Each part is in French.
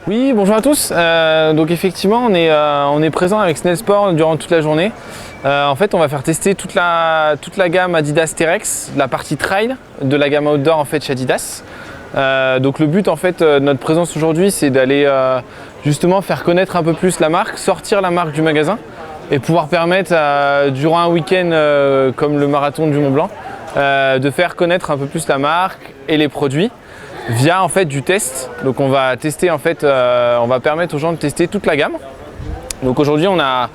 Oui, bonjour à tous. Donc effectivement, on est présent avec Snell Sport durant toute la journée. En fait, on va faire tester toute la gamme Adidas Terrex, la partie trail de la gamme outdoor en fait chez Adidas. Donc le but en fait de notre présence aujourd'hui, c'est d'aller justement faire connaître un peu plus la marque, sortir la marque du magasin et pouvoir permettre durant un week-end comme le marathon du Mont Blanc de faire connaître un peu plus la marque et les produits via en fait du test. Donc on va tester en fait, on va permettre aux gens de tester toute la gamme. Donc aujourd'hui on a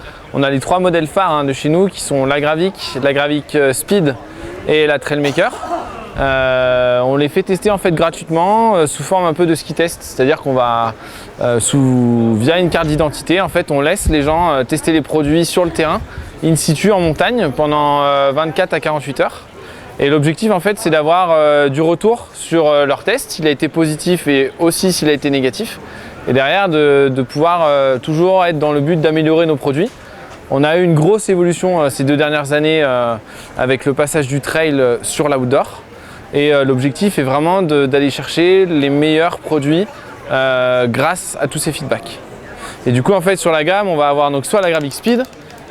les trois modèles phares de chez nous qui sont la Gravic Speed et la Trailmaker. On les fait tester en fait gratuitement sous forme un peu de ski test, c'est-à-dire qu'on va via une carte d'identité en fait on laisse les gens tester les produits sur le terrain in situ en montagne pendant 24 à 48 heures. Et l'objectif en fait c'est d'avoir du retour sur leur test, s'il a été positif et aussi s'il a été négatif. Et derrière de pouvoir toujours être dans le but d'améliorer nos produits. On a eu une grosse évolution ces 2 dernières années avec le passage du trail sur l'outdoor. Et l'objectif est vraiment d'aller chercher les meilleurs produits grâce à tous ces feedbacks. Et du coup en fait sur la gamme on va avoir donc soit la Gravic Speed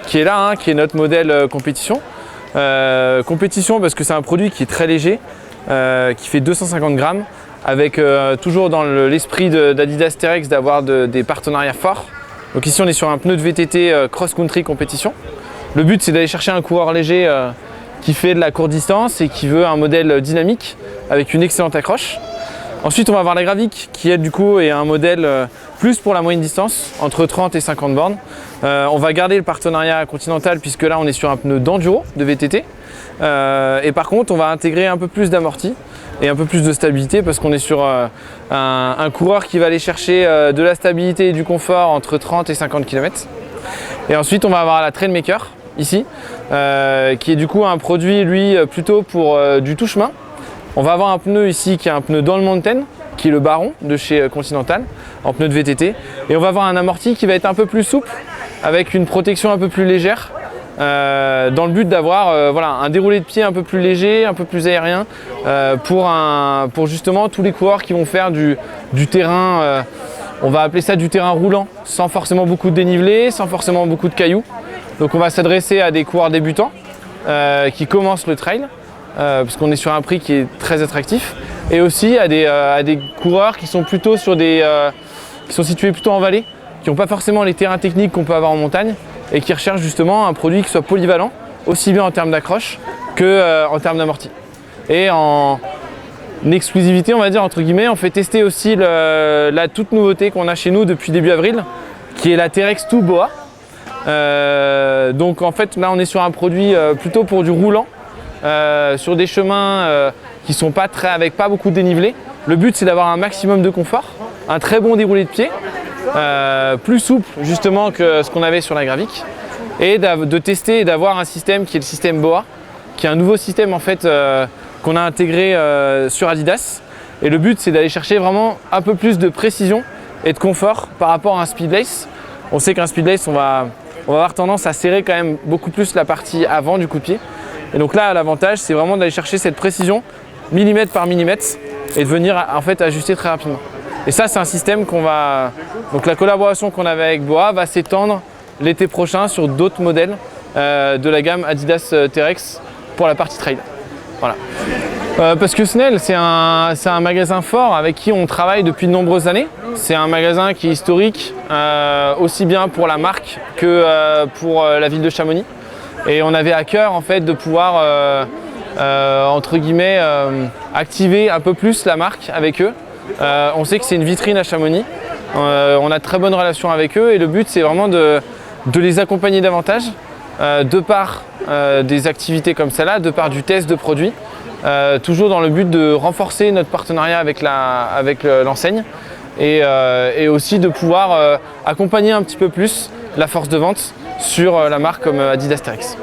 qui est là, qui est notre modèle compétition. Compétition parce que c'est un produit qui est très léger, qui fait 250 grammes, avec toujours dans l'esprit d'Adidas Terrex d'avoir des partenariats forts. Donc ici on est sur un pneu de VTT cross-country compétition. Le but c'est d'aller chercher un coureur léger qui fait de la courte distance et qui veut un modèle dynamique avec une excellente accroche. Ensuite on va avoir la Gravic qui elle du coup est un modèle plus pour la moyenne distance, entre 30 et 50 bornes. On va garder le partenariat Continental puisque là on est sur un pneu d'enduro, de VTT. Et par contre on va intégrer un peu plus d'amorti et un peu plus de stabilité parce qu'on est sur un coureur qui va aller chercher de la stabilité et du confort entre 30 et 50 km. Et ensuite on va avoir la Trailmaker ici, qui est du coup un produit lui plutôt pour du tout-chemin. On va avoir un pneu ici qui est un pneu dans le mountain, qui est le Baron de chez Continental, en pneu de VTT. Et on va avoir un amorti qui va être un peu plus souple, avec une protection un peu plus légère, dans le but d'avoir voilà, un déroulé de pied un peu plus léger, un peu plus aérien, pour justement tous les coureurs qui vont faire du terrain, on va appeler ça du terrain roulant, sans forcément beaucoup de dénivelé, sans forcément beaucoup de cailloux. Donc on va s'adresser à des coureurs débutants qui commencent le trail, parce qu'on est sur un prix qui est très attractif, et aussi à des coureurs qui sont plutôt sur qui sont situés plutôt en vallée, qui n'ont pas forcément les terrains techniques qu'on peut avoir en montagne, et qui recherchent justement un produit qui soit polyvalent, aussi bien en termes d'accroche que en termes d'amorti. Et en exclusivité, on va dire entre guillemets, on fait tester aussi la toute nouveauté qu'on a chez nous depuis début avril, qui est la Terrex 2 Boa. Donc en fait là on est sur un produit plutôt pour du roulant, sur des chemins qui sont avec pas beaucoup de dénivelé. Le but c'est d'avoir un maximum de confort, un très bon déroulé de pied, plus souple justement que ce qu'on avait sur la Gravic, et de tester et d'avoir un système qui est le système Boa, qui est un nouveau système en fait qu'on a intégré sur Adidas. Et le but c'est d'aller chercher vraiment un peu plus de précision et de confort par rapport à un Speedlace. On sait qu'un Speedlace on va avoir tendance à serrer quand même beaucoup plus la partie avant du coup de pied. Et donc là l'avantage c'est vraiment d'aller chercher cette précision millimètre par millimètre et de venir en fait ajuster très rapidement. Et ça c'est un système donc la collaboration qu'on avait avec Boa va s'étendre l'été prochain sur d'autres modèles de la gamme Adidas Terrex pour la partie trail. Voilà. Parce que Snell c'est un magasin fort avec qui on travaille depuis de nombreuses années. C'est un magasin qui est historique aussi bien pour la marque que pour la ville de Chamonix. Et on avait à cœur en fait de pouvoir entre guillemets activer un peu plus la marque avec eux. On sait que c'est une vitrine à Chamonix. On a de très bonnes relations avec eux et le but c'est vraiment de les accompagner davantage de par des activités comme celle-là, de par du test de produits. Toujours dans le but de renforcer notre partenariat avec l'enseigne et aussi de pouvoir accompagner un petit peu plus la force de vente sur la marque comme Adidas Terrex.